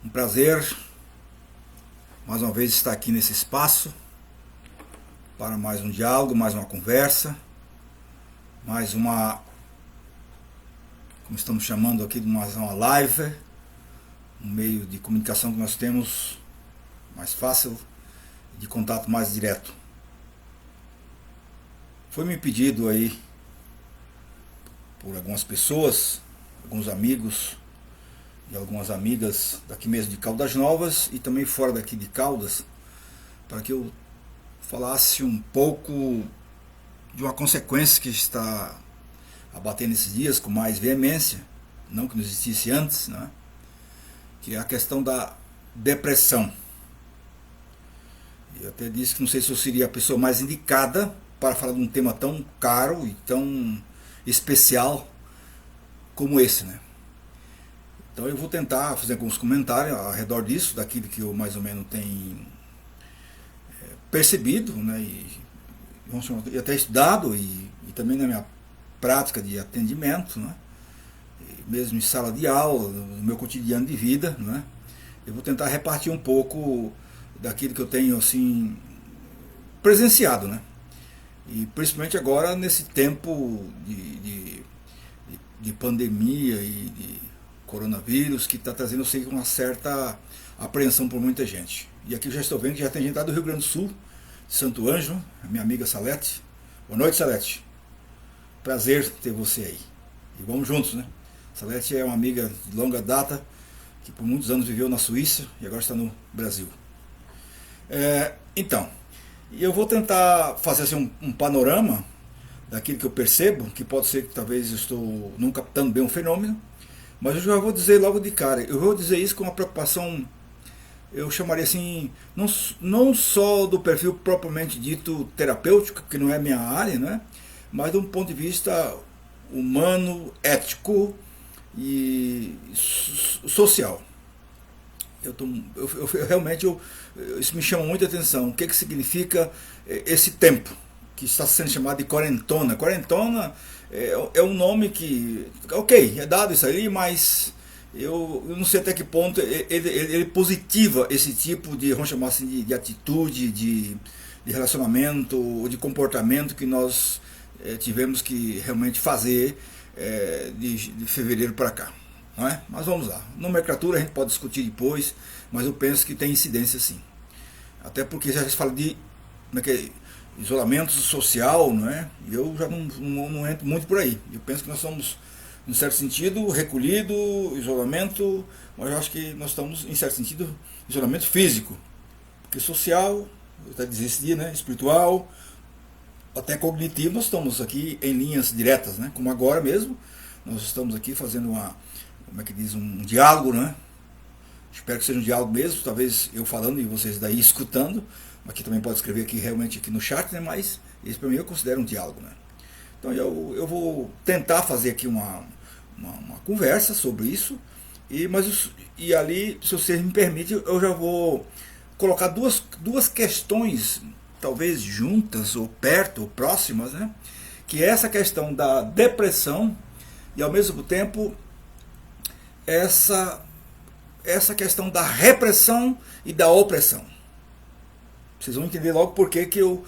Um prazer, mais uma vez, estar aqui nesse espaço para mais um diálogo, mais uma conversa, mais uma, como estamos chamando aqui, mais uma live, um meio de comunicação que nós temos mais fácil, de contato mais direto. Foi me pedido aí por algumas pessoas, alguns amigos e algumas amigas daqui mesmo de Caldas Novas e também fora daqui de Caldas, para que eu falasse um pouco de uma consequência que está abatendo esses dias com mais veemência, não que não existisse antes, né? Que é a questão da depressão. Eu até disse que não sei se eu seria a pessoa mais indicada para falar de um tema tão caro e tão especial como esse, né? Então eu vou tentar fazer alguns comentários ao redor disso, daquilo que eu mais ou menos tenho percebido, né, e até estudado, e também na minha prática de atendimento, né, mesmo em sala de aula, no meu cotidiano de vida, né, eu vou tentar repartir um pouco daquilo que eu tenho assim presenciado, né, e principalmente agora nesse tempo de pandemia e de coronavírus, que está trazendo, eu sei, uma certa apreensão por muita gente. E aqui eu já estou vendo que já tem gente lá do Rio Grande do Sul, de Santo Ângelo, a minha amiga Salete. Boa noite, Salete. Prazer ter você aí. E vamos juntos, né? Salete é uma amiga de longa data, que por muitos anos viveu na Suíça e agora está no Brasil. Então, eu vou tentar fazer assim, um panorama daquilo que eu percebo, que pode ser que talvez eu estou não captando bem um fenômeno, mas eu já vou dizer logo de cara, eu vou dizer isso com uma preocupação, eu chamaria assim, não só do perfil propriamente dito terapêutico, que não é minha área, né, mas de um ponto de vista humano, ético e social. Realmente isso me chama muita atenção. O que significa esse tempo que está sendo chamado de quarentona? Quarentona é um nome que, ok, é dado isso aí, mas eu não sei até que ponto ele positiva esse tipo de, vamos chamar assim, de atitude, de relacionamento, ou de comportamento que nós tivemos que realmente fazer de fevereiro para cá. Não é? Mas vamos lá. Nomenclatura a gente pode discutir depois, mas eu penso que tem incidência sim. Até porque já se fala de isolamento social, não é? E eu já não entro muito por aí. Eu penso que nós somos, em certo sentido, recolhido, isolamento, mas eu acho que nós estamos, em certo sentido, isolamento físico. Porque social, eu até dizia esse dia, né? Espiritual, até cognitivo, nós estamos aqui em linhas diretas, né? Como agora mesmo, nós estamos aqui fazendo um diálogo, né? Espero que seja um diálogo mesmo, talvez eu falando e vocês daí escutando. Aqui também pode escrever aqui realmente aqui no chat, né? Mas isso para mim eu considero um diálogo, né? Então eu vou tentar fazer aqui uma conversa sobre isso, e ali, se você me permite, eu já vou colocar duas questões, talvez juntas, ou perto, ou próximas, né? Que é essa questão da depressão e ao mesmo tempo essa questão da repressão e da opressão. Vocês vão entender logo por que eu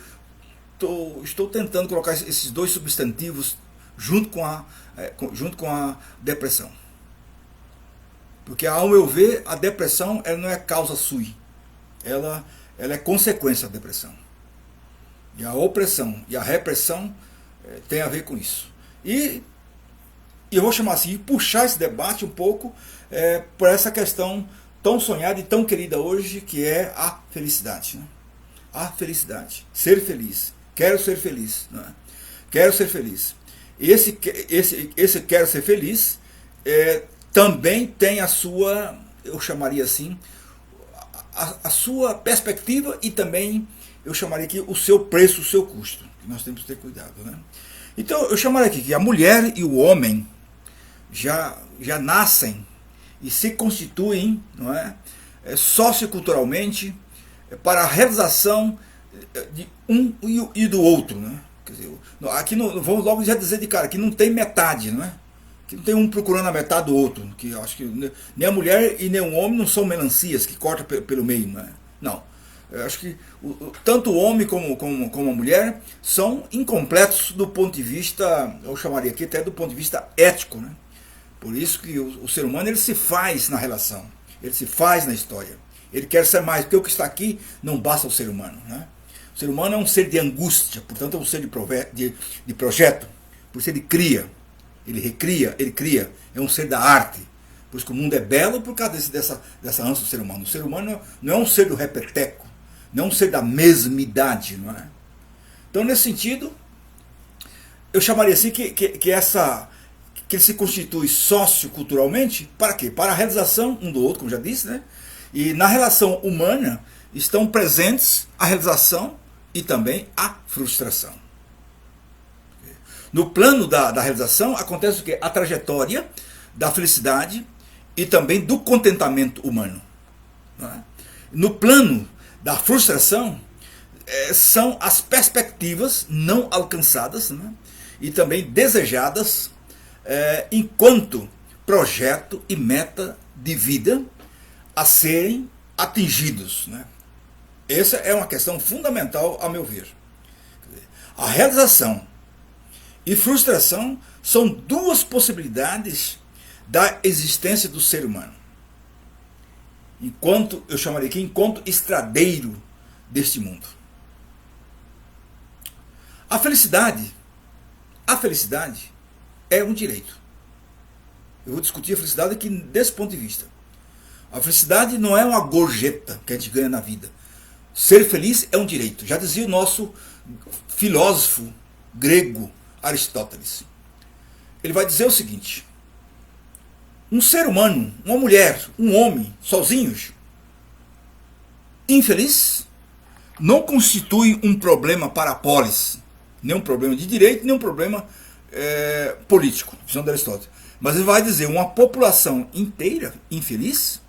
estou tentando colocar esses dois substantivos junto com a depressão. Porque, ao meu ver, a depressão ela não é causa sui. Ela é consequência da depressão. E a opressão e a repressão tem a ver com isso. E eu vou chamar assim, puxar esse debate um pouco por essa questão tão sonhada e tão querida hoje, que é a felicidade, né? A felicidade, ser feliz, quero ser feliz, né? Quero ser feliz. Esse quero ser feliz também tem a sua, eu chamaria assim, a sua perspectiva, e também eu chamaria aqui o seu preço, o seu custo, que nós temos que ter cuidado, né? Então eu chamaria aqui que a mulher e o homem já nascem e se constituem, não é, socioculturalmente, para a realização de um e do outro, né? Quer dizer, aqui vamos logo já dizer de cara que não tem metade, não é? que não tem um procurando a metade do outro, que eu acho que nem a mulher e nem o homem não são melancias que cortam pelo meio, não é? Não. Eu acho que tanto o homem como a mulher são incompletos do ponto de vista, eu chamaria aqui até do ponto de vista ético, né? Por isso que o ser humano, ele se faz na relação, ele se faz na história, ele quer ser mais, porque o que está aqui não basta ao ser humano, né? O ser humano é um ser de angústia, portanto é um ser de projeto, por isso ele cria, ele recria, ele cria, é um ser da arte. Por isso que o mundo é belo por causa dessa ânsia do ser humano. O ser humano não é um ser do repeteco, não é um ser da mesmidade, não é? Então, nesse sentido, eu chamaria assim que ele se constitui socioculturalmente, para quê? Para a realização um do outro, como já disse, né? E na relação humana estão presentes a realização e também a frustração. No plano da realização acontece o quê? A trajetória da felicidade e também do contentamento humano. Não é? No plano da frustração, são as perspectivas não alcançadas, né? E também desejadas enquanto projeto e meta de vida a serem atingidos, né? Essa é uma questão fundamental, a meu ver. A realização e frustração são duas possibilidades da existência do ser humano. Enquanto, eu chamaria aqui, enquanto estradeiro deste mundo. A felicidade é um direito. Eu vou discutir a felicidade aqui desse ponto de vista. A felicidade não é uma gorjeta que a gente ganha na vida. Ser feliz é um direito. Já dizia o nosso filósofo grego Aristóteles. Ele vai dizer o seguinte: um ser humano, uma mulher, um homem, sozinhos, infeliz, não constitui um problema para a polis, nem um problema de direito, nem um problema político, visão de Aristóteles. Mas ele vai dizer, uma população inteira infeliz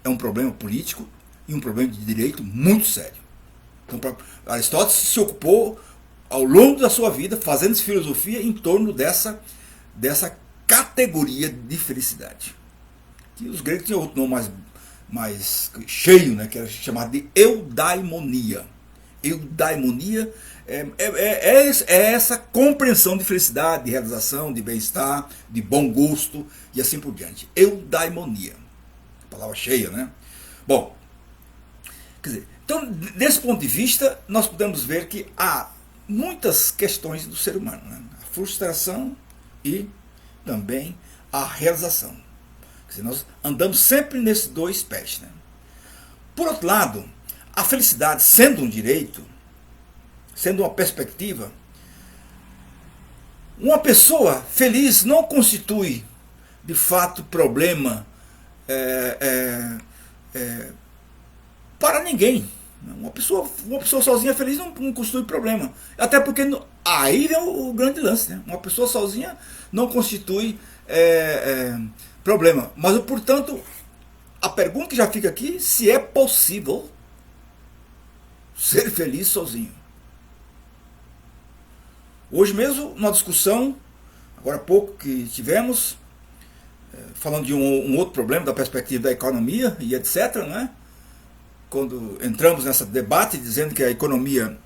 é um problema político e um problema de direito muito sério. Então, Aristóteles se ocupou ao longo da sua vida fazendo filosofia em torno dessa categoria de felicidade. E os gregos tinham outro nome mais cheio, né, que era chamado de eudaimonia. Eudaimonia é essa compreensão de felicidade, de realização, de bem-estar, de bom gosto e assim por diante. Eudaimonia. Palavra cheia, né? Bom, quer dizer, então, desse ponto de vista, nós podemos ver que há muitas questões do ser humano, né? A frustração e também a realização. Quer dizer, nós andamos sempre nesses dois pés, né? Por outro lado, a felicidade, sendo um direito, sendo uma perspectiva, uma pessoa feliz não constitui, de fato, problema para ninguém. Uma pessoa sozinha feliz não constitui problema. Até porque aí vem o grande lance, né? Uma pessoa sozinha não constitui problema. Mas, portanto, a pergunta que já fica aqui, se é possível ser feliz sozinho. Hoje mesmo, numa discussão, agora há pouco que tivemos, falando de um outro problema da perspectiva da economia e etc., né? Quando entramos nesse debate dizendo que a economia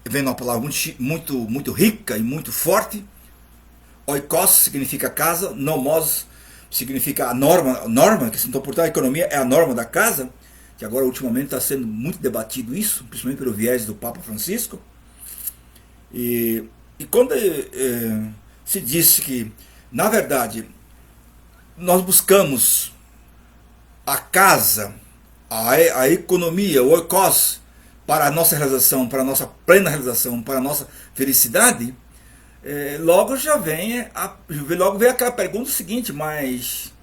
vem uma palavra muito rica e muito forte. Oikos significa casa, nomos significa a norma, que então, portanto, a economia é a norma da casa, que agora ultimamente está sendo muito debatido isso, principalmente pelo viés do Papa Francisco. E quando se disse que, na verdade, nós buscamos a casa, a economia, o oikos, para a nossa realização, para a nossa plena realização, para a nossa felicidade, logo vem aquela pergunta seguinte, mas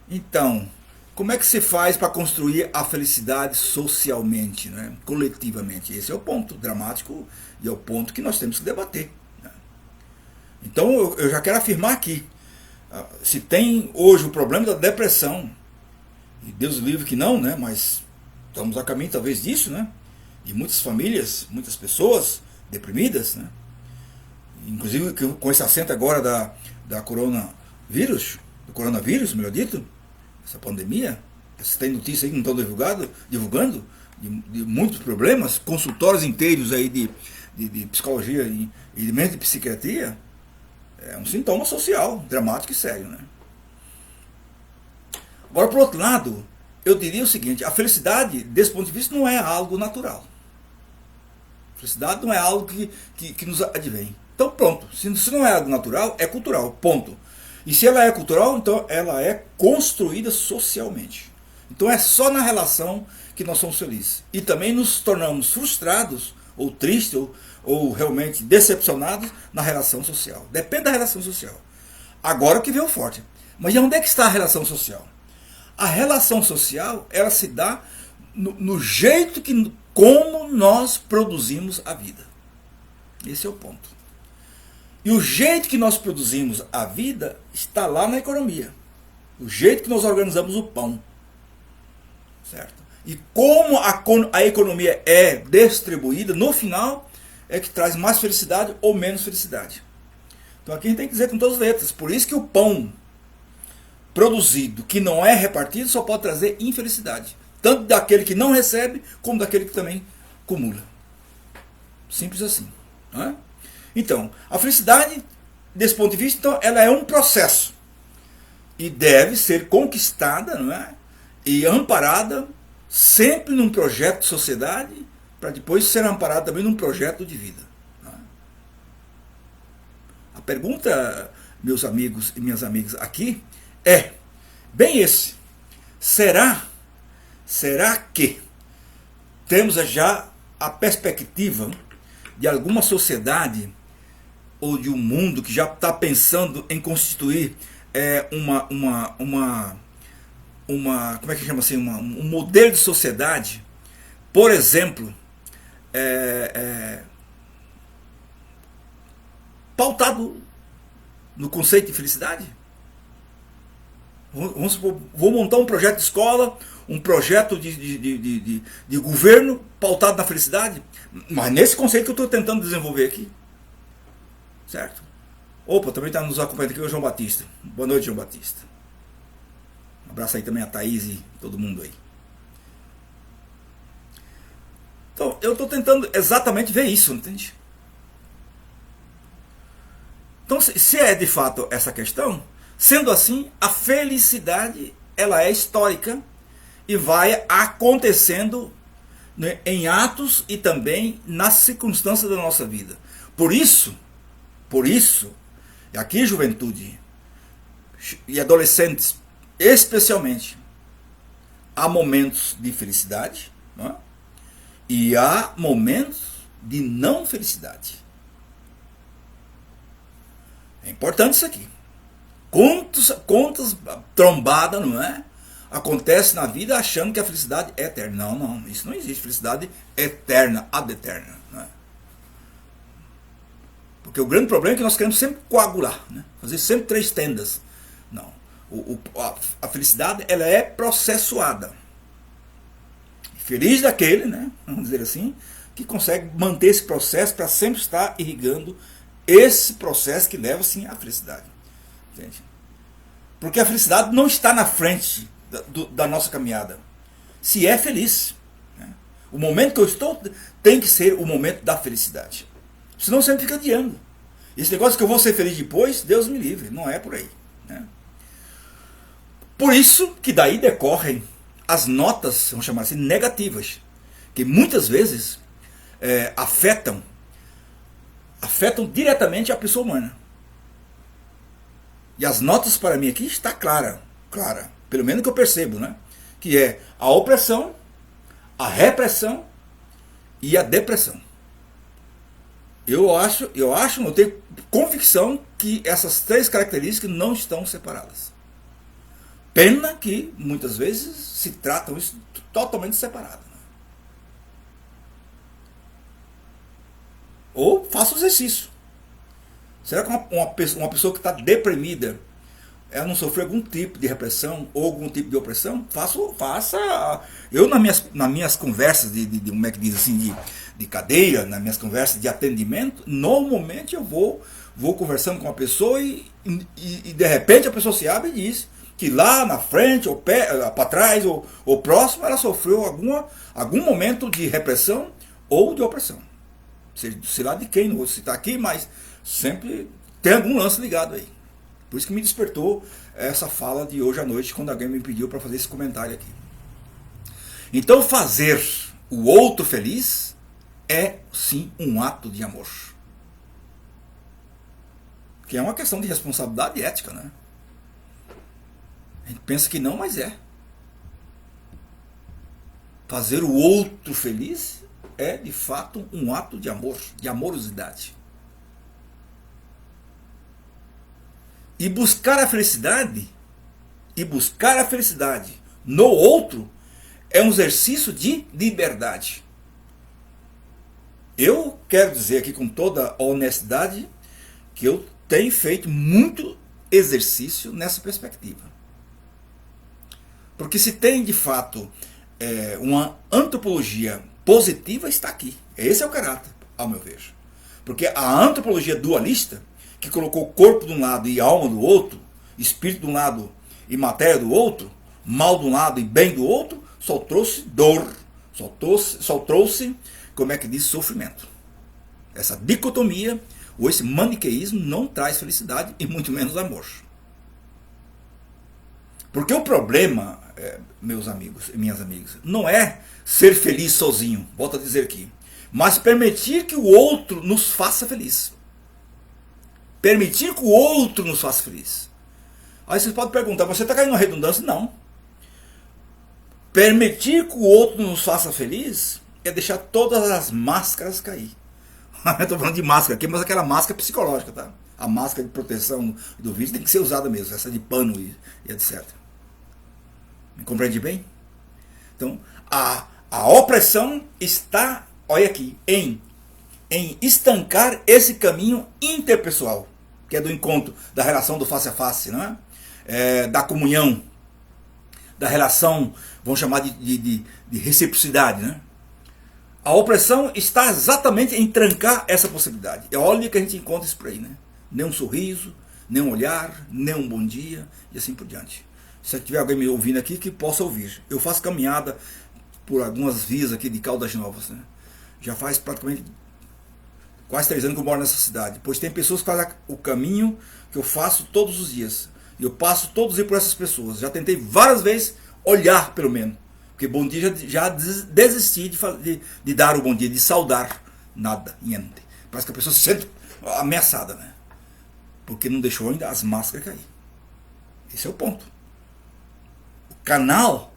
então, como é que se faz para construir a felicidade socialmente, né? Coletivamente? Esse é o ponto dramático e é o ponto que nós temos que debater, né? Então eu já quero afirmar aqui, se tem hoje o problema da depressão, e Deus livre que não, né? Mas estamos a caminho talvez disso, né? De muitas famílias, muitas pessoas deprimidas, né? Inclusive com esse acento agora da do coronavírus, melhor dito, essa pandemia. Você tem notícia aí que não estão divulgando de muitos problemas, consultórios inteiros aí de psicologia e de psiquiatria. É um sintoma social dramático e sério, né? Agora, por outro lado, eu diria o seguinte: a felicidade, desse ponto de vista, não é algo natural. A felicidade não é algo que nos advém. Então, pronto. Se não é algo natural, é cultural. Ponto. E se ela é cultural, então ela é construída socialmente. Então é só na relação que nós somos felizes. E também nos tornamos frustrados, ou tristes, ou realmente decepcionados na relação social. Depende da relação social. Agora o que veio forte. Mas e onde é que está a relação social? A relação social, ela se dá no jeito como nós produzimos a vida. Esse é o ponto. E o jeito que nós produzimos a vida está lá na economia. O jeito que nós organizamos o pão. Certo? E como a economia é distribuída, no final, é que traz mais felicidade ou menos felicidade. Então aqui a gente tem que dizer com todas as letras. Por isso que o pão produzido que não é repartido só pode trazer infelicidade. Tanto daquele que não recebe, como daquele que também acumula. Simples assim. Não é? Então, a felicidade, desse ponto de vista, então, ela é um processo. E deve ser conquistada, não é? E amparada sempre num projeto de sociedade, para depois ser amparada também num projeto de vida. Não é? A pergunta, meus amigos e minhas amigas, aqui é bem esse. Será que temos já a perspectiva de alguma sociedade ou de um mundo que já está pensando em constituir como é que chama assim, um modelo de sociedade, por exemplo, pautado no conceito de felicidade? Vamos supor, vou montar um projeto de escola, um projeto de governo pautado na felicidade, mas nesse conceito que eu estou tentando desenvolver aqui. Certo? Opa, também está nos acompanhando aqui o João Batista. Boa noite, João Batista. Um abraço aí também a Thaís e todo mundo aí. Então, eu estou tentando exatamente ver isso, entende? Então, se é de fato essa questão, sendo assim, a felicidade, ela é histórica e vai acontecendo, né, em atos e também nas circunstâncias da nossa vida. Por isso, e aqui juventude e adolescentes especialmente, há momentos de felicidade, não é? E há momentos de não felicidade. É importante isso aqui. Quantas trombadas, não é? Acontece na vida achando que a felicidade é eterna. Não, isso não existe. Felicidade eterna, ad eterna. Não é? Porque o grande problema é que nós queremos sempre coagular, né? Fazer sempre 3 tendas. Não. A felicidade, ela é processuada. Feliz daquele, né? Vamos dizer assim, que consegue manter esse processo para sempre estar irrigando esse processo que leva, sim, à felicidade. Entende? Porque a felicidade não está na frente da nossa caminhada. Se é feliz, né? O momento que eu estou tem que ser o momento da felicidade. Senão sempre fica adiando. Esse negócio que eu vou ser feliz depois, Deus me livre, não é por aí. Né? Por isso que daí decorrem as notas, vamos chamar assim, negativas, que muitas vezes afetam diretamente a pessoa humana. E as notas para mim aqui está clara, pelo menos que eu percebo, né? Que é a opressão, a repressão e a depressão. Eu tenho convicção que essas 3 características não estão separadas. Pena que muitas vezes se tratam isso totalmente separado. Né? Ou faça o exercício. Será que uma pessoa que está deprimida, ela não sofreu algum tipo de repressão ou algum tipo de opressão? Faça. Eu nas minhas conversas como é que diz assim, de cadeia, nas minhas conversas de atendimento, normalmente eu vou vou conversando com a pessoa e de repente a pessoa se abre e diz que lá na frente, ou para trás, ou próximo, ela sofreu algum momento de repressão ou de opressão. Sei lá de quem, não vou citar aqui, mas sempre tem algum lance ligado aí. Por isso que me despertou essa fala de hoje à noite, quando alguém me pediu para fazer esse comentário aqui. Então fazer o outro feliz é sim um ato de amor. Que é uma questão de responsabilidade ética, né? A gente pensa que não, mas é. Fazer o outro feliz é de fato um ato de amor, de amorosidade. E buscar a felicidade no outro é um exercício de liberdade. Eu quero dizer aqui com toda honestidade que eu tenho feito muito exercício nessa perspectiva. Porque se tem de fato uma antropologia positiva, está aqui. Esse é o caráter, ao meu ver. Porque a antropologia dualista, que colocou corpo de um lado e alma do outro, espírito de um lado e matéria do outro, mal de um lado e bem do outro, só trouxe dor, só trouxe, como é que diz, sofrimento. Essa dicotomia, ou esse maniqueísmo não traz felicidade e muito menos amor. Porque o problema, meus amigos e minhas amigas, não é ser feliz sozinho, volto a dizer aqui, mas permitir que o outro nos faça feliz. Permitir que o outro nos faça feliz. Aí vocês podem perguntar, você está caindo na redundância? Não. Permitir que o outro nos faça feliz é deixar todas as máscaras cair. Eu estou falando de máscara aqui, mas aquela máscara psicológica, tá? A máscara de proteção do vírus tem que ser usada mesmo, essa de pano e etc. Me compreende bem? Então, a opressão está, olha aqui, em estancar esse caminho interpessoal, que é do encontro, da relação do face a face, não é? Da comunhão, da relação, vamos chamar de reciprocidade, né? A opressão está exatamente em trancar essa possibilidade. E olha que a gente encontra isso por aí, né? Nem um sorriso, nem um olhar, nem um bom dia, e assim por diante. Se tiver alguém me ouvindo aqui, que possa ouvir. Eu faço caminhada por algumas vias aqui de Caldas Novas, né? Já faz praticamente quase 3 anos que eu moro nessa cidade. Pois tem pessoas que fazem o caminho que eu faço todos os dias. E eu passo todos os dias por essas pessoas. Já tentei várias vezes olhar, pelo menos. Porque bom dia já desisti de dar o bom dia, de saudar. Nada, niente. Parece que a pessoa se sente ameaçada, né? Porque não deixou ainda as máscaras cair. Esse é o ponto. O canal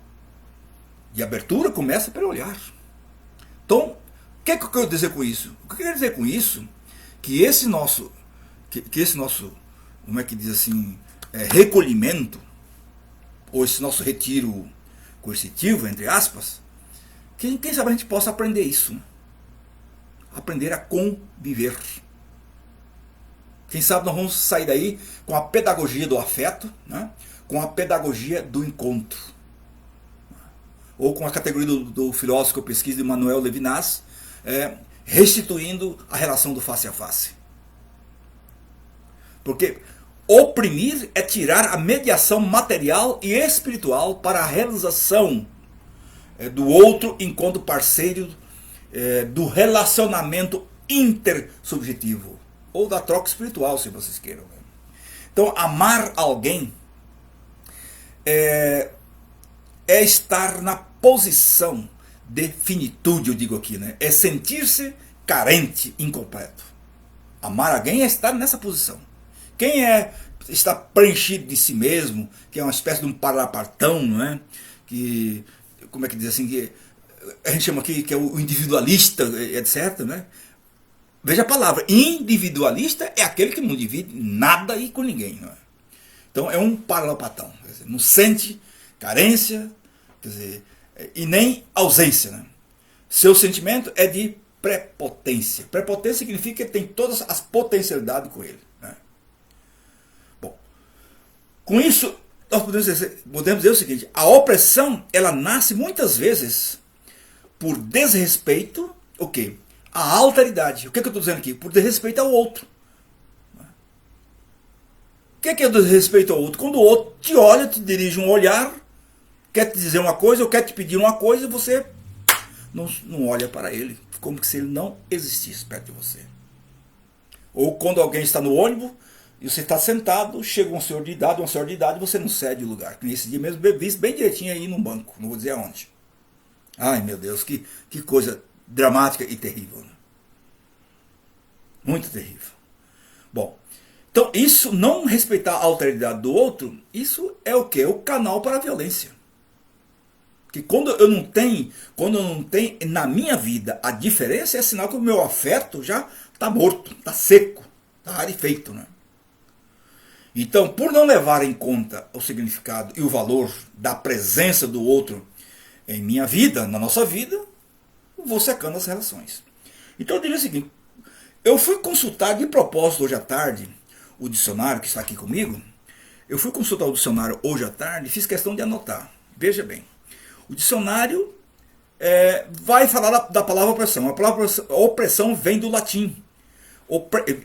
de abertura começa pelo olhar. Então, o que é que eu quero dizer com isso? O que eu quero dizer com isso? Que esse nosso, como é que diz assim, recolhimento, ou esse nosso retiro coercitivo, entre aspas, quem sabe a gente possa aprender isso, né? Aprender a conviver. Quem sabe nós vamos sair daí com a pedagogia do afeto, né? Com a pedagogia do encontro. Ou com a categoria do filósofo que eu pesquiso, de Emmanuel Levinas, restituindo a relação do face a face. Porque oprimir é tirar a mediação material e espiritual para a realização do outro enquanto parceiro do relacionamento intersubjetivo, ou da troca espiritual, se vocês queiram. Então, amar alguém é estar na posição de finitude, eu digo aqui, né? É sentir-se carente, incompleto. Amar alguém é estar nessa posição. Quem está preenchido de si mesmo, que é uma espécie de um parlapartão, não é? Que, como é que diz assim, que a gente chama aqui que é o individualista, etc, né? Veja a palavra, individualista é aquele que não divide nada aí com ninguém, não é? Então é um parlapatão, quer dizer, não sente carência, quer dizer, e nem ausência, né? Seu sentimento é de prepotência. Prepotência significa que tem todas as potencialidades com ele, né? Bom, com isso nós podemos dizer o seguinte: a opressão, ela nasce muitas vezes por desrespeito, o quê? A alteridade. O que eu estou dizendo aqui? Por desrespeito ao outro. que é o desrespeito ao outro? Quando o outro te olha, te dirige um olhar, quer te dizer uma coisa, ou quer te pedir uma coisa, você não olha para ele, como se ele não existisse perto de você. Ou quando alguém está no ônibus, e você está sentado, chega um senhor de idade, uma senhora de idade, você não cede o lugar. Nesse dia mesmo, vi bem direitinho aí num banco, não vou dizer aonde. Ai meu Deus, que coisa dramática e terrível. Né? Muito terrível. Bom, então isso, não respeitar a alteridade do outro, isso é o quê? É o canal para a violência. Porque quando eu não tenho na minha vida a diferença, é sinal que o meu afeto já está morto, está seco, está rarefeito, né? Então, por não levar em conta o significado e o valor da presença do outro em minha vida, na nossa vida, eu vou secando as relações. Então eu diria o seguinte, eu fui consultar de propósito hoje à tarde o dicionário que está aqui comigo. Eu fui consultar o dicionário hoje à tarde e fiz questão de anotar. Veja bem, o dicionário vai falar da palavra opressão. A palavra opressão vem do latim.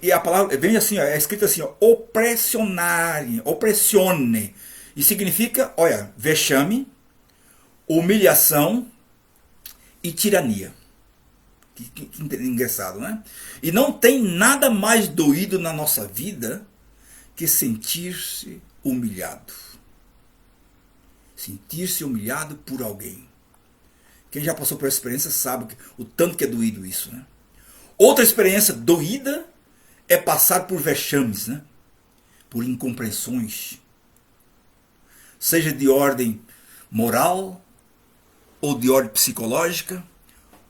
E a palavra vem assim, é escrita assim, oppressionare, oppressione. E significa, olha, vexame, humilhação e tirania. Que engraçado, né? E não tem nada mais doído na nossa vida que sentir-se humilhado. Sentir-se humilhado por alguém. Quem já passou por essa experiência sabe o tanto que é doído isso, né? Outra experiência doída é passar por vexames, né? Por incompreensões. Seja de ordem moral, ou de ordem psicológica,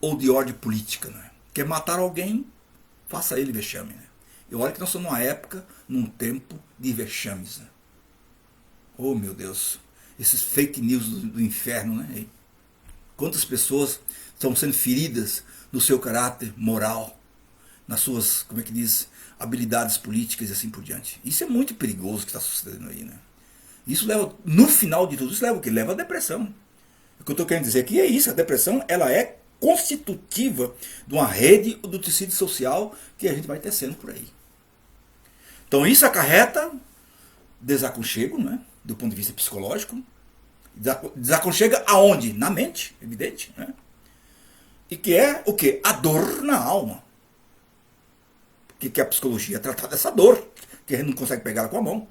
ou de ordem política. Né? Quer matar alguém, faça ele vexame. Né? E olha que nós estamos numa época, num tempo de vexames. Né? Oh meu Deus, esses fake news do inferno. Né? Quantas pessoas estão sendo feridas no seu caráter moral, nas suas, como é que diz, habilidades políticas e assim por diante. Isso é muito perigoso que está sucedendo aí, né? Isso leva, no final de tudo, isso leva o quê? Leva a depressão. O que eu estou querendo dizer aqui é isso, a depressão, ela é constitutiva de uma rede do tecido social que a gente vai tecendo por aí. Então isso acarreta desaconchego, né? Do ponto de vista psicológico. Desaconchega aonde? Na mente, evidente, né? E que é o quê? A dor na alma. Que a psicologia trata dessa dor, que a gente não consegue pegar ela com a mão.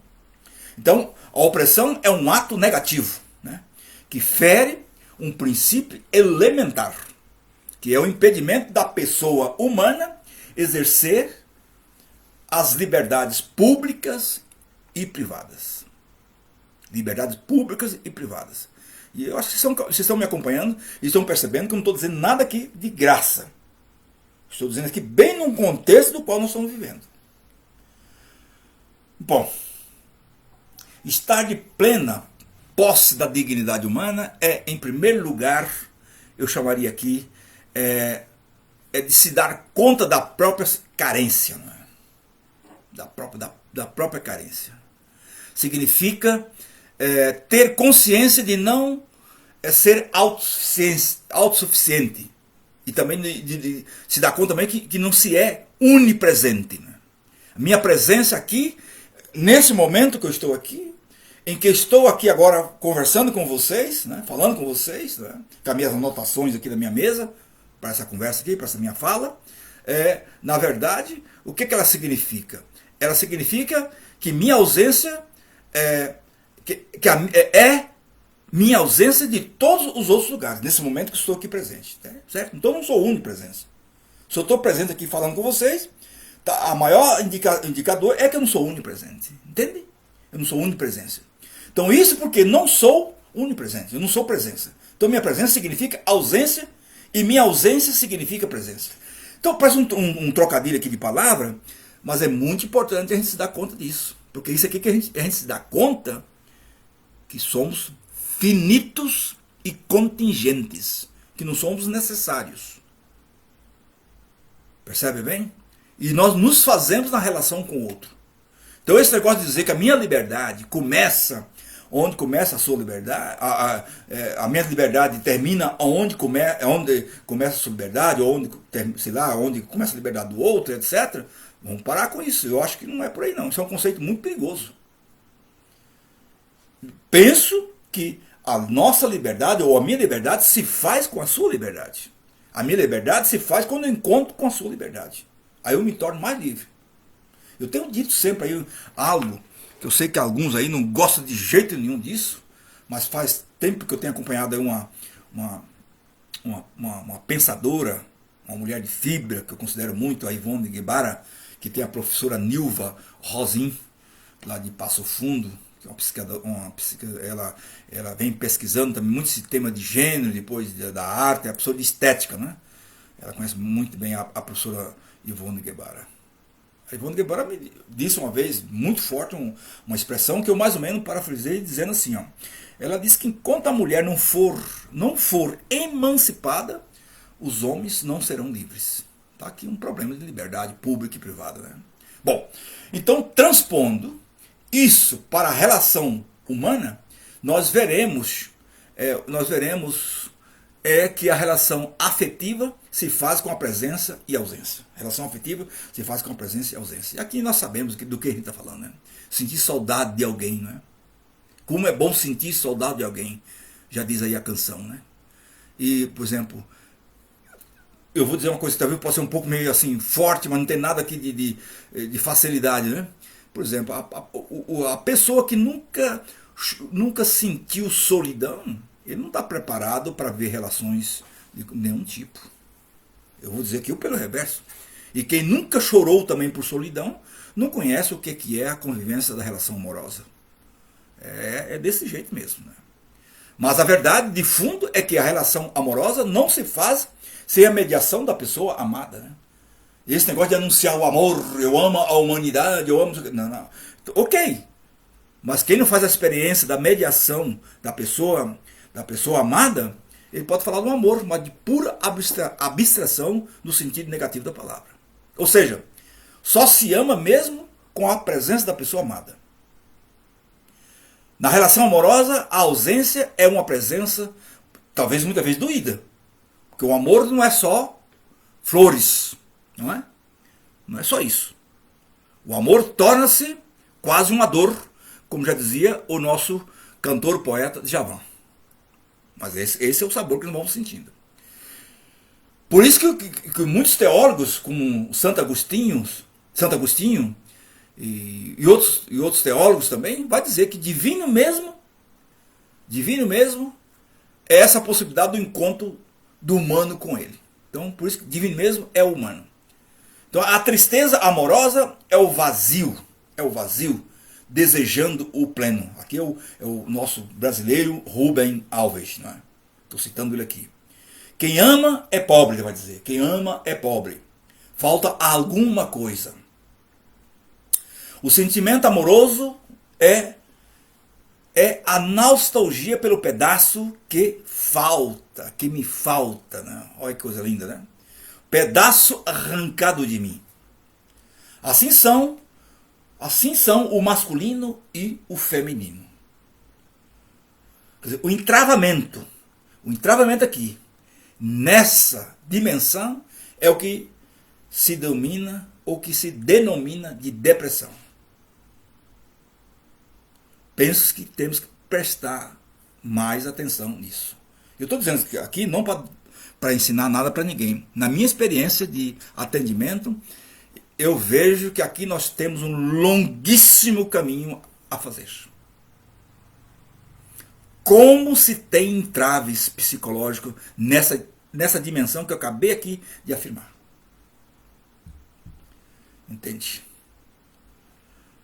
Então, a opressão é um ato negativo, né? Que fere um princípio elementar, que é o impedimento da pessoa humana exercer as liberdades públicas e privadas. Liberdades públicas e privadas. E eu acho que vocês estão me acompanhando e estão percebendo que eu não estou dizendo nada aqui de graça. Estou dizendo aqui bem num contexto do qual nós estamos vivendo. Bom, estar de plena posse da dignidade humana é, em primeiro lugar, eu chamaria aqui, de se dar conta da própria carência. Né? Da própria carência. Significa ter consciência de não ser autossuficiente. E também de se dar conta também que não se é unipresente. Né? A minha presença aqui, nesse momento que eu estou aqui, em que estou aqui agora conversando com vocês, né? Falando com vocês, né? Com as minhas anotações aqui da minha mesa, para essa conversa aqui, para essa minha fala, na verdade, o que ela significa? Ela significa que minha ausência é minha ausência de todos os outros lugares, nesse momento que estou aqui presente. Certo? Então eu não sou unipresente. Se eu estou presente aqui falando com vocês, tá, a maior indicador é que eu não sou unipresente. Entende? Eu não sou unipresença. Então isso porque não sou unipresente, eu não sou presença. Então minha presença significa ausência e minha ausência significa presença. Então parece um trocadilho aqui de palavra, mas é muito importante a gente se dar conta disso. Porque isso aqui que a gente se dá conta que somos finitos e contingentes, que não somos necessários. Percebe bem? E nós nos fazemos na relação com o outro. Então esse negócio de dizer que a minha liberdade começa onde começa a sua liberdade, a minha liberdade termina onde começa a sua liberdade, ou onde começa a liberdade do outro, etc. Vamos parar com isso. Eu acho que não é por aí não. Isso é um conceito muito perigoso. penso que a nossa liberdade, ou a minha liberdade, se faz com a sua liberdade. A minha liberdade se faz quando eu encontro com a sua liberdade. Aí eu me torno mais livre. Eu tenho dito sempre aí algo, que eu sei que alguns aí não gostam de jeito nenhum disso, mas faz tempo que eu tenho acompanhado aí uma pensadora, uma mulher de fibra, que eu considero muito, a Ivone Guevara, que tem a professora Nilva Rosin, lá de Passo Fundo, que é ela vem pesquisando também muito esse tema de gênero, depois da arte, é a professora de estética, né? Ela conhece muito bem a professora Ivone Guevara. A Ivone Guevara me disse uma vez, muito forte, uma expressão que eu mais ou menos parafrasei dizendo assim, ó. Ela disse que enquanto a mulher não for emancipada, os homens não serão livres. Está aqui um problema de liberdade pública e privada, né? Bom, então transpondo isso para a relação humana, nós veremos que a relação afetiva se faz com a presença e ausência. A relação afetiva se faz com a presença e ausência. E aqui nós sabemos do que a gente está falando, né? Sentir saudade de alguém, né? Como é bom sentir saudade de alguém, já diz aí a canção, né? E, por exemplo, eu vou dizer uma coisa que talvez possa ser um pouco meio assim forte, mas não tem nada aqui de facilidade, né? Por exemplo, a pessoa que nunca sentiu solidão, ele não está preparado para ver relações de nenhum tipo. Eu vou dizer aqui pelo reverso. E quem nunca chorou também por solidão, não conhece o que é a convivência da relação amorosa. É desse jeito mesmo, né? Mas a verdade de fundo é que a relação amorosa não se faz sem a mediação da pessoa amada, né? Esse negócio de anunciar o amor, eu amo a humanidade, eu amo... Não. Ok. Mas quem não faz a experiência da mediação da pessoa amada, ele pode falar do amor, mas de pura abstração no sentido negativo da palavra. Ou seja, só se ama mesmo com a presença da pessoa amada. Na relação amorosa, a ausência é uma presença, talvez muitas vezes doída. Porque o amor não é só flores, não é? Não é só isso. O amor torna-se quase uma dor, como já dizia o nosso cantor-poeta Djavan. Mas esse é o sabor que nós vamos sentindo. Por isso que muitos teólogos, como Santo Agostinho e outros teólogos também, vai dizer que divino mesmo é essa possibilidade do encontro do humano com ele. Então, por isso que divino mesmo é o humano. Então, a tristeza amorosa é o vazio, desejando o pleno. Aqui é o nosso brasileiro Rubem Alves, não é? Estou citando ele aqui. Quem ama é pobre, ele vai dizer. Quem ama é pobre. Falta alguma coisa. O sentimento amoroso é a nostalgia pelo pedaço que falta, que me falta, né? Olha que coisa linda, né? Pedaço arrancado de mim. Assim são o masculino e o feminino. Quer dizer, o entravamento aqui, nessa dimensão, é o que se domina ou que se denomina de depressão. Penso que temos que prestar mais atenção nisso. Eu estou dizendo aqui não para ensinar nada para ninguém. Na minha experiência de atendimento, eu vejo que aqui nós temos um longuíssimo caminho a fazer. Como se tem entraves psicológicos nessa dimensão que eu acabei aqui de afirmar. Entende?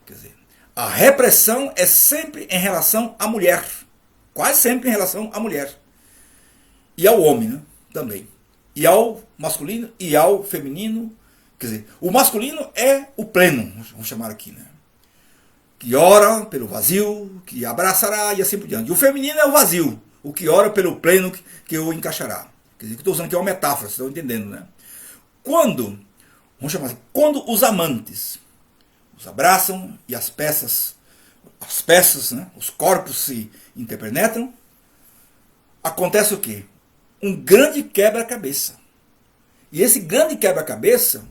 Quer dizer, a repressão é sempre em relação à mulher. Quase sempre em relação à mulher. E ao homem, né? Também. E ao masculino e ao feminino. Quer dizer, o masculino é o pleno, vamos chamar aqui, né? Que ora pelo vazio, que abraçará e assim por diante. E o feminino é o vazio, o que ora pelo pleno que o encaixará. Quer dizer, que estou usando aqui é uma metáfora, vocês estão entendendo, né? Vamos chamar assim, quando os amantes os abraçam e as peças, né, os corpos se interpenetram, acontece o quê? Um grande quebra-cabeça. E esse grande quebra-cabeça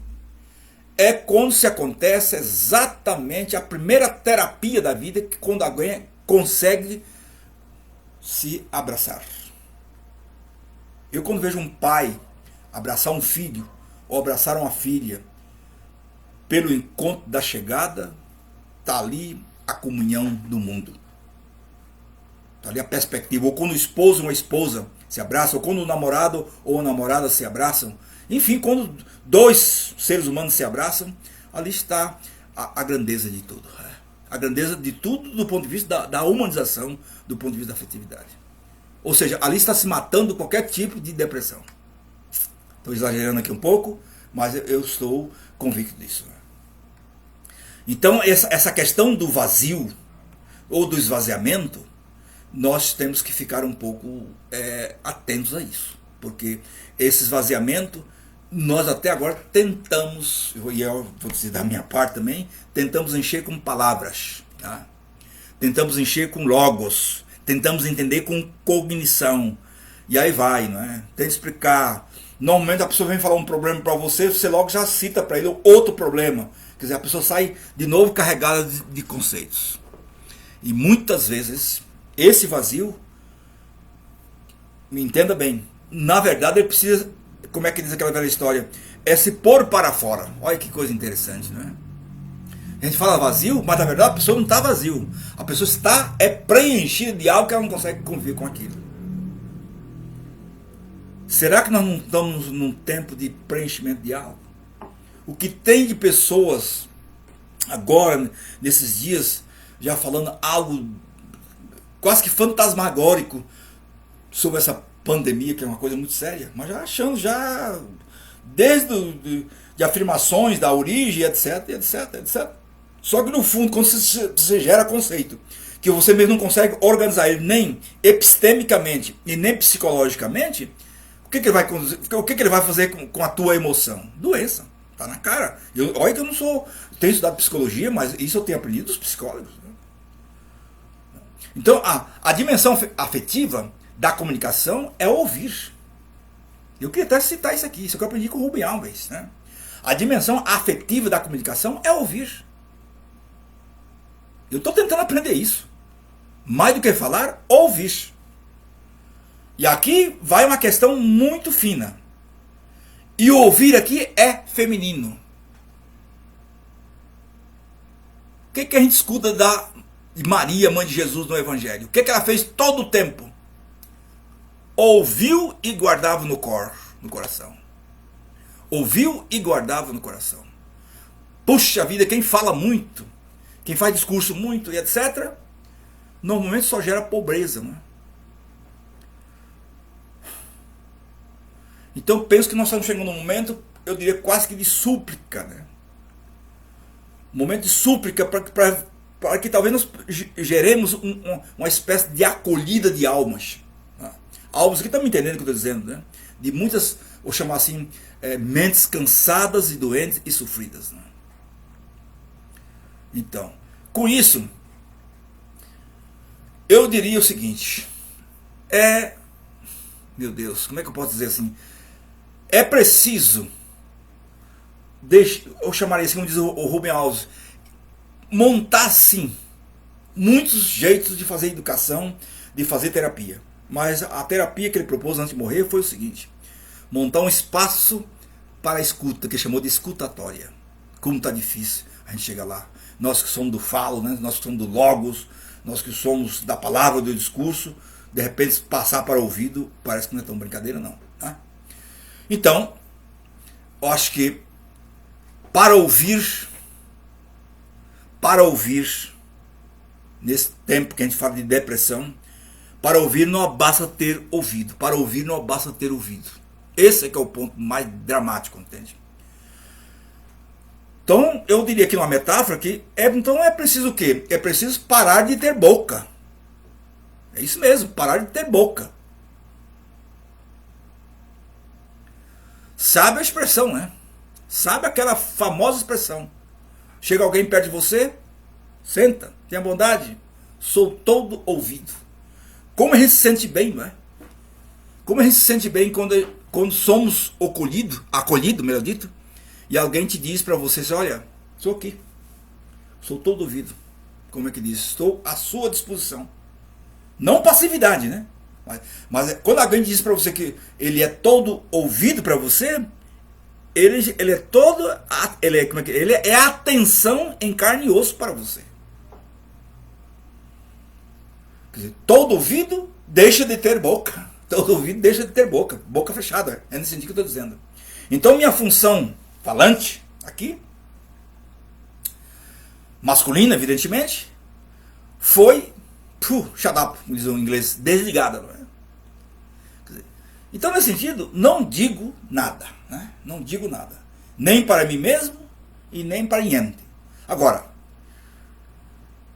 é quando se acontece exatamente a primeira terapia da vida, que quando alguém consegue se abraçar. Eu, quando vejo um pai abraçar um filho ou abraçar uma filha pelo encontro da chegada, está ali a comunhão do mundo. Está ali a perspectiva. Ou quando o esposo ou a esposa se abraçam, ou quando o namorado ou a namorada se abraçam. Enfim, quando dois seres humanos se abraçam, ali está a grandeza de tudo. A grandeza de tudo do ponto de vista da humanização, do ponto de vista da afetividade. Ou seja, ali está se matando qualquer tipo de depressão. Estou exagerando aqui um pouco, mas eu estou convicto disso. Então, essa questão do vazio, ou do esvaziamento, nós temos que ficar um pouco atentos a isso. Porque esse esvaziamento, nós até agora tentamos, e eu vou dizer da minha parte também, tentamos encher com palavras. Tá? Tentamos encher com logos. Tentamos entender com cognição. E aí vai, não é? Tenta explicar. Normalmente a pessoa vem falar um problema para você, você logo já cita para ele outro problema. Quer dizer, a pessoa sai de novo carregada de conceitos. E muitas vezes, esse vazio, me entenda bem, na verdade ele precisa, como é que diz aquela velha história, é se pôr para fora. Olha que coisa interessante, não é? A gente fala vazio, mas na verdade a pessoa não está vazio. A pessoa está preenchida de algo que ela não consegue conviver com aquilo. Será que nós não estamos num tempo de preenchimento de algo? O que tem de pessoas agora, nesses dias, já falando algo quase que fantasmagórico sobre essa pandemia, que é uma coisa muito séria, mas já achando, desde de afirmações da origem, etc, etc, etc. Só que no fundo, quando você gera conceito, que você mesmo não consegue organizar ele nem epistemicamente e nem psicologicamente, o que ele vai fazer com a tua emoção? Doença. Está na cara. Olha que eu não tenho estudado psicologia, mas isso eu tenho aprendido dos psicólogos. Né? Então, a dimensão afetiva da comunicação é ouvir. Eu queria até citar isso aqui, isso que eu aprendi com o Rubem Alves. Né? A dimensão afetiva da comunicação é ouvir. Eu estou tentando aprender isso. Mais do que falar, ouvir. E aqui vai uma questão muito fina. E o ouvir aqui é feminino. O que a gente escuta de Maria, mãe de Jesus, no Evangelho? O que ela fez todo o tempo? Ouviu e guardava no coração. Ouviu e guardava no coração. Puxa vida, quem fala muito, quem faz discurso muito e etc., normalmente só gera pobreza, não é? Então eu penso que nós estamos chegando num momento, eu diria quase que de súplica, né? Um momento de súplica para que talvez nós geremos uma espécie de acolhida de almas. Né? Almas que estão me entendendo o que eu estou dizendo, né? De muitas, vou chamar assim, mentes cansadas e doentes e sofridas. Né? Então, com isso, eu diria o seguinte, meu Deus, como é que eu posso dizer assim? É preciso, eu chamaria assim, como diz o Rubem Alves, montar sim muitos jeitos de fazer educação, de fazer terapia. Mas a terapia que ele propôs antes de morrer foi o seguinte: montar um espaço para a escuta, que ele chamou de escutatória. Como está difícil a gente chegar lá. Nós que somos do falo, né? Nós que somos do logos, nós que somos da palavra, do discurso, de repente passar para o ouvido, parece que não é tão brincadeira não. Tá? Então, eu acho que para ouvir, nesse tempo que a gente fala de depressão, para ouvir não basta ter ouvido, para ouvir não basta ter ouvido. Esse é que é o ponto mais dramático, entende? Então, eu diria aqui uma metáfora que então é preciso o quê? É preciso parar de ter boca. É isso mesmo, parar de ter boca. Sabe a expressão, né? Sabe aquela famosa expressão? Chega alguém perto de você, senta, tenha bondade, sou todo ouvido. Como a gente se sente bem, não é? Como a gente se sente bem quando somos acolhido, melhor dito, e alguém te diz para você, olha, sou aqui, sou todo ouvido. como é que diz? Estou à sua disposição. Não passividade, né? Mas quando alguém diz para você que ele é todo ouvido para você, ele é todo, ele é atenção em carne e osso para você. Quer dizer, todo ouvido deixa de ter boca. Todo ouvido deixa de ter boca. Boca fechada. É nesse sentido que eu estou dizendo. Então minha função falante aqui, masculina evidentemente, foi shut up, como diz o inglês, desligada. Não é? Então, nesse sentido, não digo nada. Né? Não digo nada. Nem para mim mesmo e nem para ninguém. Agora,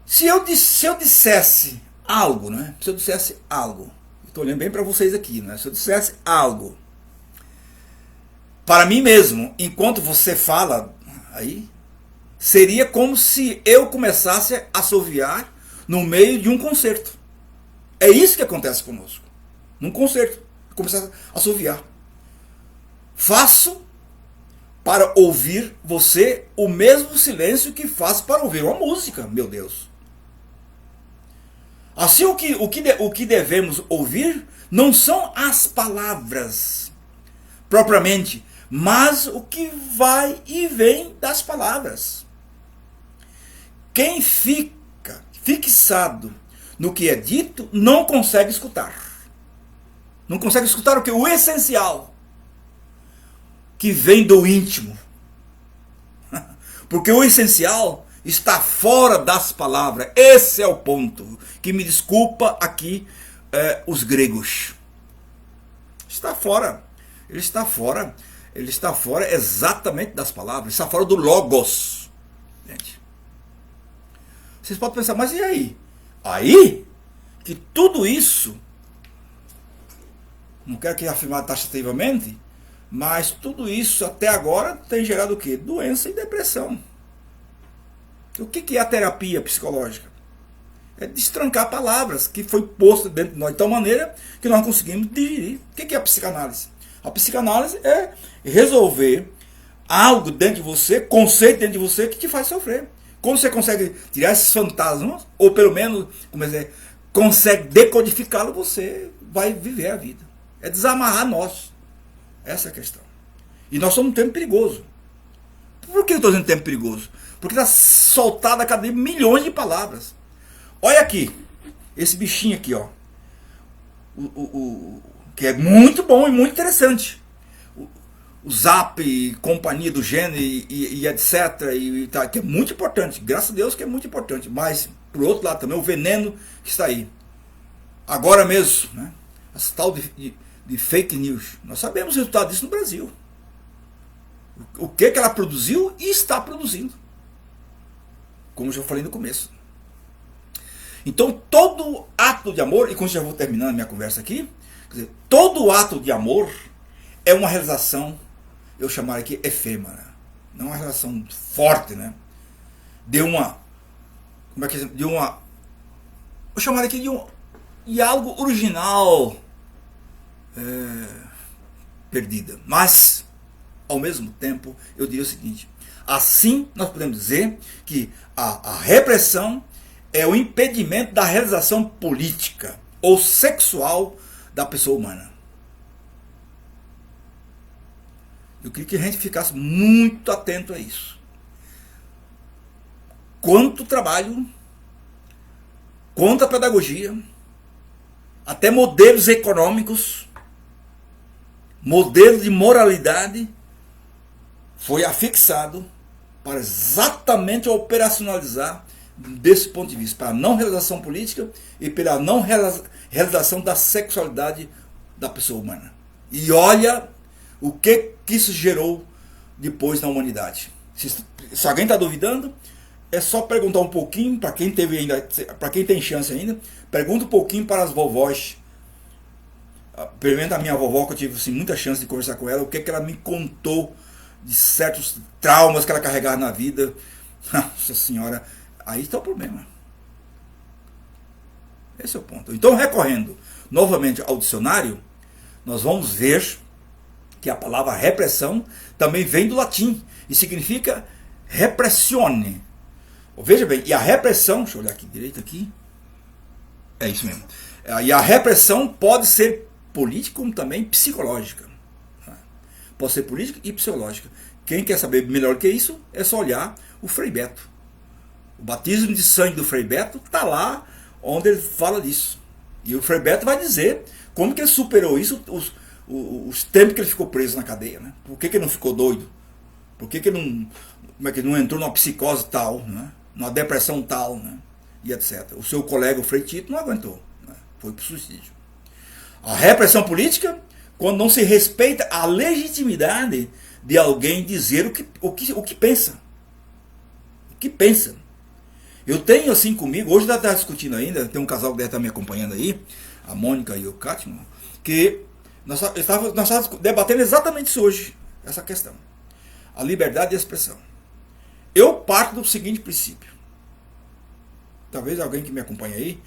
se eu dissesse algo, né? Se eu dissesse algo, estou olhando bem para vocês aqui, né? Se eu dissesse algo para mim mesmo, enquanto você fala aí, seria como se eu começasse a assoviar no meio de um concerto. É isso que acontece conosco. Num concerto, começar a assoviar. Faço para ouvir você o mesmo silêncio que faço para ouvir uma música, meu Deus. Assim, o que devemos ouvir não são as palavras propriamente, mas o que vai e vem das palavras. Quem fica fixado no que é dito não consegue escutar. Não consegue escutar o que? O essencial, que vem do íntimo. Porque o essencial está fora das palavras. Esse é o ponto. Que me desculpa aqui os gregos. Está fora. Ele está fora. Ele está fora exatamente das palavras. Está fora do logos. Gente. Vocês podem pensar, mas e aí? Aí que tudo isso, não quero que afirmar taxativamente, mas tudo isso até agora tem gerado o quê? Doença e depressão. O que é a terapia psicológica? É destrancar palavras que foi posto dentro de nós de tal maneira que nós não conseguimos digerir. O que é a psicanálise? A psicanálise é resolver algo dentro de você, conceito dentro de você que te faz sofrer. Quando você consegue tirar esses fantasmas, ou pelo menos, como dizer, consegue decodificá-lo, você vai viver a vida. É desamarrar nós. Essa é a questão. E nós somos um tempo perigoso. Por que eu estou dizendo tempo perigoso? Porque está soltado a cada dia milhões de palavras. Olha aqui, esse bichinho aqui, ó. Que é muito bom e muito interessante. O Zap, companhia do gênero e etc. Tá, que é muito importante. Graças a Deus que é muito importante. Mas, por outro lado também, o veneno que está aí. Agora mesmo, né? Essa tal de fake news. Nós sabemos o resultado disso no Brasil. O que ela produziu e está produzindo. Como eu já falei no começo. Então, todo ato de amor, e com isso já vou terminando a minha conversa aqui, quer dizer, todo ato de amor é uma realização, eu chamaria aqui efêmera. Não uma realização forte, né? Eu chamaria aqui de algo original perdida. Mas, ao mesmo tempo, eu diria o seguinte: assim nós podemos dizer que a repressão é o impedimento da realização política ou sexual da pessoa humana. Eu queria que a gente ficasse muito atento a isso. Quanto trabalho, quanto a pedagogia, até modelos econômicos, modelos de moralidade, foi afixado para exatamente operacionalizar desse ponto de vista, para a não realização política e pela não realização da sexualidade da pessoa humana. E olha o que isso gerou depois na humanidade. Se alguém está duvidando, é só perguntar um pouquinho, para quem teve ainda, para quem tem chance ainda, pergunta um pouquinho para as vovós. Pelo menos a minha vovó, que eu tive assim, muita chance de conversar com ela, o que ela me contou de certos traumas que ela carregava na vida. Nossa Senhora, aí está o problema. Esse é o ponto. Então, recorrendo novamente ao dicionário, nós vamos ver que a palavra repressão também vem do latim e significa repressione. Veja bem, e a repressão, deixa eu olhar aqui direito aqui, é isso mesmo. E a repressão pode ser política como também psicológica. Pode ser política e psicológica. Quem quer saber melhor que isso, é só olhar o Frei Beto. O batismo de sangue do Frei Beto está lá onde ele fala disso. E o Frei Beto vai dizer como que ele superou isso, os tempos que ele ficou preso na cadeia. Né? Por que ele não ficou doido? Por que ele não, como é que não entrou numa psicose tal, né? Numa depressão tal, né? E etc. O seu colega, o Frei Tito, não aguentou. Né? Foi para o suicídio. A repressão política, quando não se respeita a legitimidade de alguém dizer o que pensa. O que pensa. Eu tenho assim comigo, hoje está discutindo ainda, tem um casal que deve estar me acompanhando aí, a Mônica e o Cátimo, que nós estávamos debatendo exatamente isso hoje, essa questão. A liberdade de expressão. Eu parto do seguinte princípio. Talvez alguém que me acompanha aí,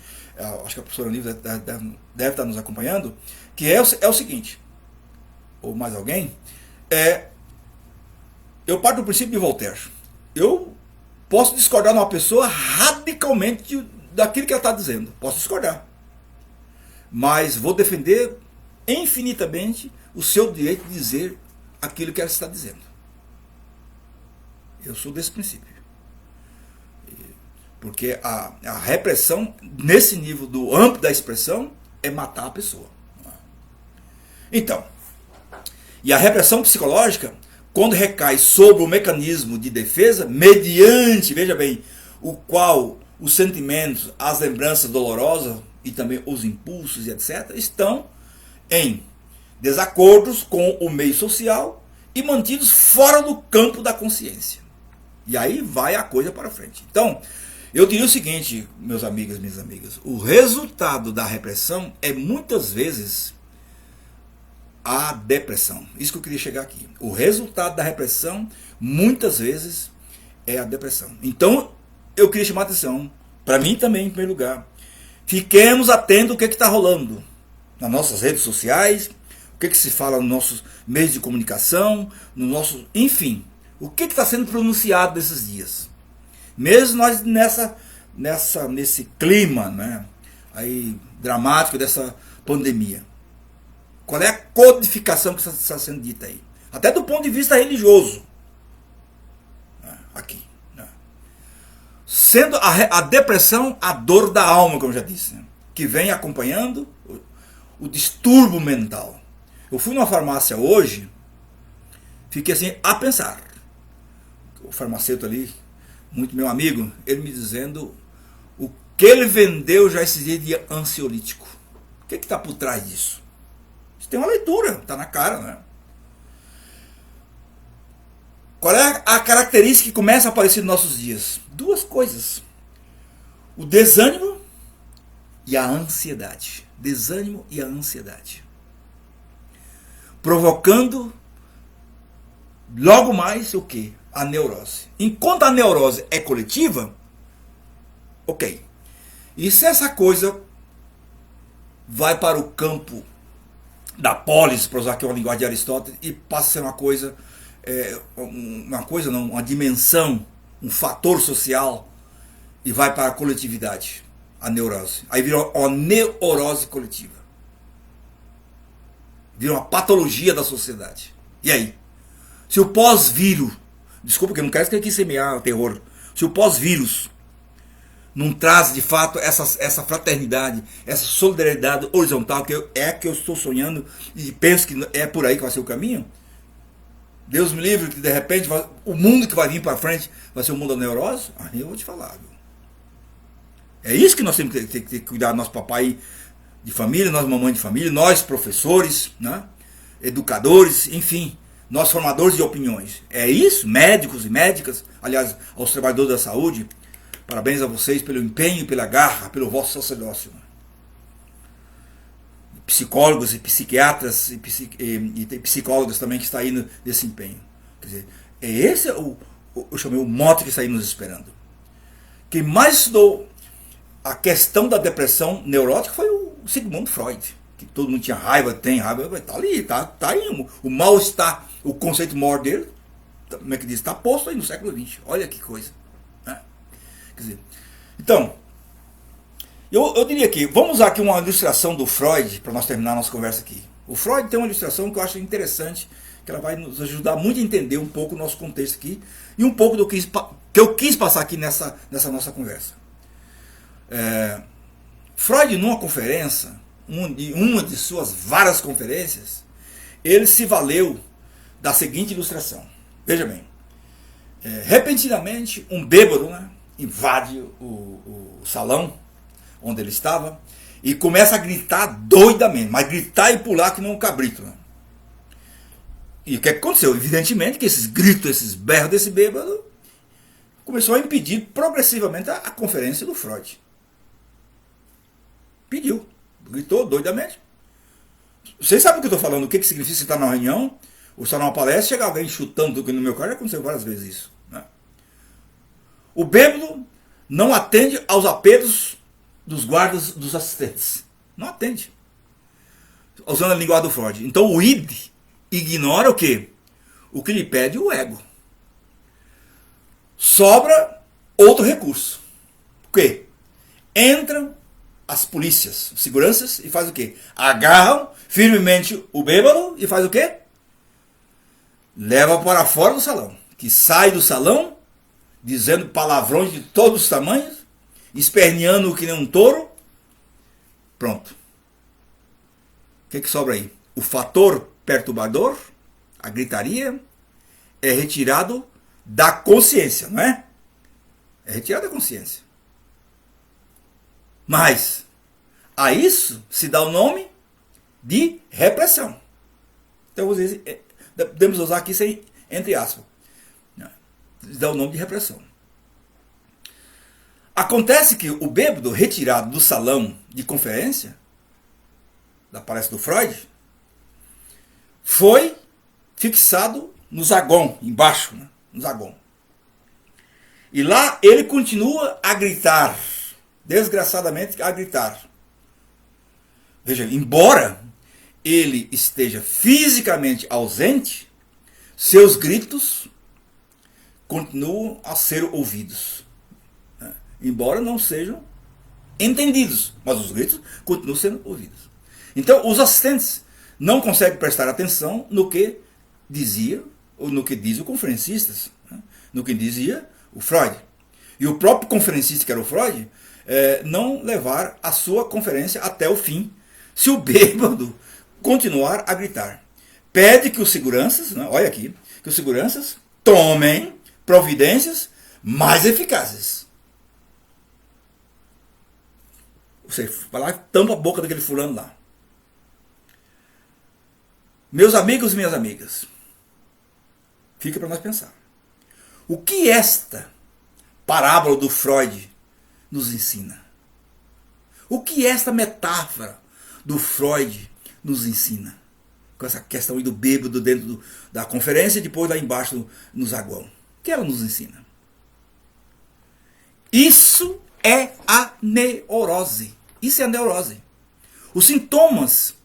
acho que a professora Nívia deve estar nos acompanhando, que é o seguinte, ou mais alguém, eu parto do princípio de Voltaire. Eu posso discordar de uma pessoa radicalmente daquilo que ela está dizendo. Posso discordar. Mas vou defender infinitamente o seu direito de dizer aquilo que ela está dizendo. Eu sou desse princípio. Porque a repressão, nesse nível do amplo da expressão, é matar a pessoa. Então, e a repressão psicológica, quando recai sobre o mecanismo de defesa, mediante, veja bem, o qual os sentimentos, as lembranças dolorosas e também os impulsos e etc., estão em desacordos com o meio social e mantidos fora do campo da consciência. E aí vai a coisa para frente. Então, eu diria o seguinte, meus amigos e minhas amigas, o resultado da repressão é muitas vezes a depressão. Isso que eu queria chegar aqui. O resultado da repressão, muitas vezes, é a depressão. Então, eu queria chamar a atenção, para mim também, em primeiro lugar, fiquemos atentos ao que está rolando nas nossas redes sociais, o que se fala nos nossos meios de comunicação, no nosso, enfim, o que está sendo pronunciado nesses dias. Mesmo nós nesse clima, né, aí, dramático dessa pandemia. Qual é a codificação que está sendo dita aí? Até do ponto de vista religioso. Aqui. Sendo a depressão a dor da alma, como eu já disse, né? Que vem acompanhando o distúrbio mental. Eu fui numa farmácia hoje, fiquei assim a pensar. O farmacêutico ali, muito meu amigo, ele me dizendo o que ele vendeu já esse dia de ansiolítico. O que está por trás disso? Isso tem uma leitura, está na cara, né? Qual é a característica que começa a aparecer nos nossos dias? Duas coisas. O desânimo e a ansiedade. Desânimo e a ansiedade. Provocando logo mais o quê? A neurose. Enquanto a neurose é coletiva, ok. E se essa coisa vai para o campo da polis, para usar aqui uma linguagem de Aristóteles, e passa a ser uma dimensão, um fator social, e vai para a coletividade, a neurose. Aí vira uma neurose coletiva. Vira uma patologia da sociedade. E aí? Se o pós-vírus, desculpa que eu não quero que aqui semear terror, se o pós-vírus não traz de fato essa fraternidade, essa solidariedade horizontal que eu estou sonhando e penso que é por aí que vai ser o caminho, Deus me livre que de repente o mundo que vai vir para frente vai ser o mundo da neurose, aí eu vou te falar. Viu? É isso que nós temos que cuidar do nosso papai de família, nós mamães de família, nós professores, né? Educadores, enfim, nós formadores de opiniões. É isso, médicos e médicas, aliás, aos trabalhadores da saúde, parabéns a vocês pelo empenho, pela garra, pelo vosso sacerdócio. Psicólogos e psiquiatras e psicólogas também que estão aí nesse empenho. Quer dizer, esse eu chamei o mote que está aí nos esperando. Quem mais estudou a questão da depressão neurótica foi o Sigmund Freud, que todo mundo tinha raiva, tem raiva, está ali, tá aí, o mal-estar, o conceito maior dele, como é que diz, está posto aí no século XX. Olha que coisa. Né? Quer dizer, então, eu diria que, vamos usar aqui uma ilustração do Freud, para nós terminar a nossa conversa aqui. O Freud tem uma ilustração que eu acho interessante, que ela vai nos ajudar muito a entender um pouco o nosso contexto aqui, e um pouco do que eu quis passar aqui nessa nossa conversa. Freud, numa conferência, uma de suas várias conferências, ele se valeu da seguinte ilustração. Veja bem, repentinamente um bêbado, né, invade o salão onde ele estava e começa a gritar doidamente, mas gritar e pular que nem um cabrito. Né? E o que aconteceu? Evidentemente que esses gritos, esses berros desse bêbado começou a impedir progressivamente a conferência do Freud. Pediu, gritou doidamente. Vocês sabem o que eu estou falando, o que significa você estar numa reunião, ou estar numa palestra, chega alguém chutando, no meu caso já aconteceu várias vezes isso. Né? O bêbado não atende aos apelos dos guardas, dos assistentes. Não atende. Usando a linguagem do Freud. Então o id ignora o quê? O que lhe pede o ego. Sobra outro recurso. O quê? Entram as polícias, os seguranças, e faz o quê? Agarram firmemente o bêbado e faz o quê? Leva para fora do salão. Que sai do salão dizendo palavrões de todos os tamanhos, esperneando que nem um touro. Pronto. O que sobra aí? O fator perturbador, a gritaria, é retirado da consciência, não é? É retirado da consciência. Mas a isso se dá o nome de repressão. Então, podemos usar aqui sem, entre aspas. Se dá o nome de repressão. Acontece que o bêbado retirado do salão de conferência, da palestra do Freud, foi fixado no zaguão, embaixo, né? No zaguão. E lá ele continua a gritar, desgraçadamente a gritar. Veja, embora ele esteja fisicamente ausente, seus gritos continuam a ser ouvidos. Embora não sejam entendidos, mas os gritos continuam sendo ouvidos. Então, os assistentes não conseguem prestar atenção no que dizia, ou no que diz o conferencista, né? No que dizia o Freud. E o próprio conferencista, que era o Freud, não levar a sua conferência até o fim, se o bêbado continuar a gritar. Pede que os seguranças, né, olha aqui, que os seguranças tomem providências mais eficazes. Você vai lá e tampa a boca daquele fulano lá. Meus amigos e minhas amigas, fica para nós pensar. O que esta parábola do Freud nos ensina? O que esta metáfora do Freud nos ensina? Com essa questão aí do bêbado dentro da conferência e depois lá embaixo no zaguão. O que ela nos ensina? Isso é a neurose. Isso é a neurose. Os sintomas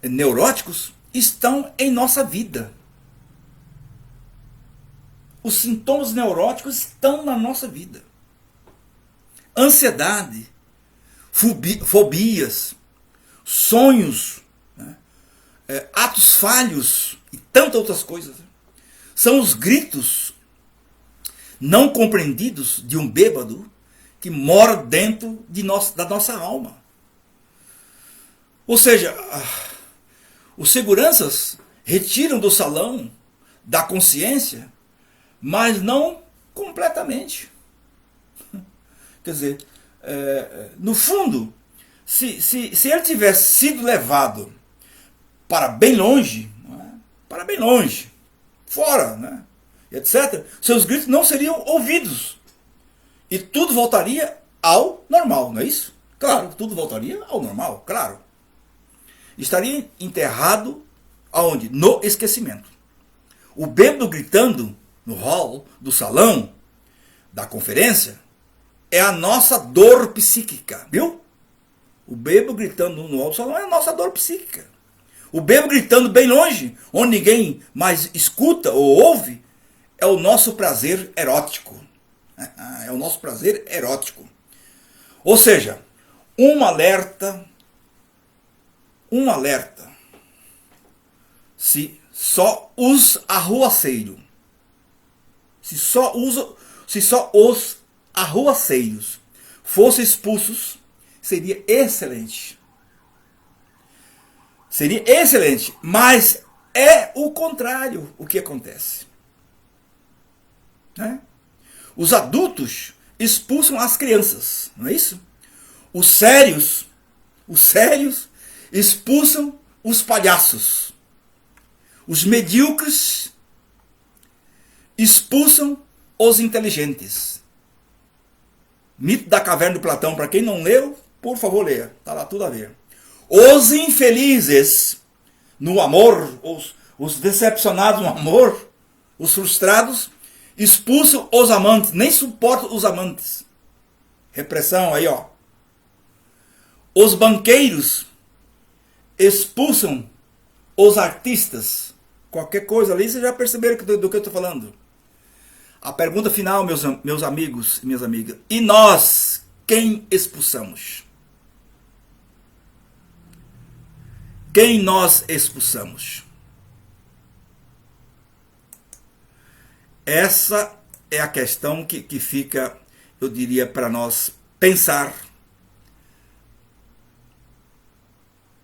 neuróticos estão em nossa vida. Os sintomas neuróticos estão na nossa vida. Ansiedade, fobias, sonhos, né? Atos falhos e tantas outras coisas. São os gritos não compreendidos de um bêbado que mora dentro da nossa alma. Ou seja, os seguranças retiram do salão da consciência, mas não completamente. Quer dizer, no fundo, se ele tivesse sido levado para bem longe, fora, né, etc., seus gritos não seriam ouvidos. E tudo voltaria ao normal, não é isso? Claro, tudo voltaria ao normal, claro. Estaria enterrado aonde? No esquecimento. O bêbado gritando no hall do salão da conferência é a nossa dor psíquica, viu? O bêbado gritando no hall do salão é a nossa dor psíquica. O bêbado gritando bem longe, onde ninguém mais escuta ou ouve, é o nosso prazer erótico. É o nosso prazer erótico. Ou seja, um alerta, se só os arruaceiros, se só os arruaceiros fossem expulsos, seria excelente. Seria excelente, mas é o contrário o que acontece. Né? Os adultos expulsam as crianças, não é isso? Os sérios expulsam os palhaços. Os medíocres expulsam os inteligentes. Mito da Caverna do Platão, para quem não leu, por favor leia, está lá tudo a ver. Os infelizes no amor, os decepcionados no amor, os frustrados, expulsam os amantes, nem suportam os amantes. Repressão aí, ó. Os banqueiros expulsam os artistas. Qualquer coisa ali, vocês já perceberam do que eu estou falando. A pergunta final, meus amigos e minhas amigas. E nós, quem expulsamos? Quem nós expulsamos? Essa é a questão que fica, eu diria, para nós pensar,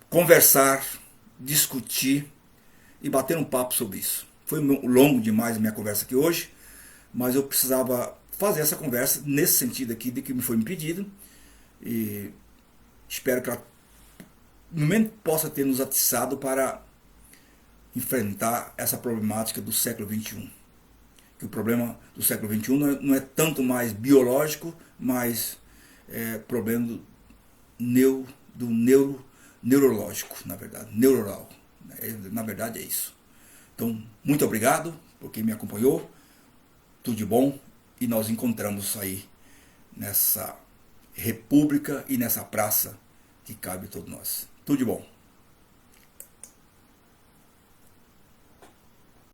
conversar, discutir e bater um papo sobre isso. Foi longo demais a minha conversa aqui hoje, mas eu precisava fazer essa conversa nesse sentido aqui de que me foi pedido, e espero que ela no momento possa ter nos atiçado para enfrentar essa problemática do século XXI. Que o problema do século XXI não é tanto mais biológico, mas é problema neurológico, na verdade, neuronal. Na verdade é isso. Então, muito obrigado por quem me acompanhou. Tudo de bom, e nós encontramos aí nessa república e nessa praça que cabe a todos nós. Tudo de bom.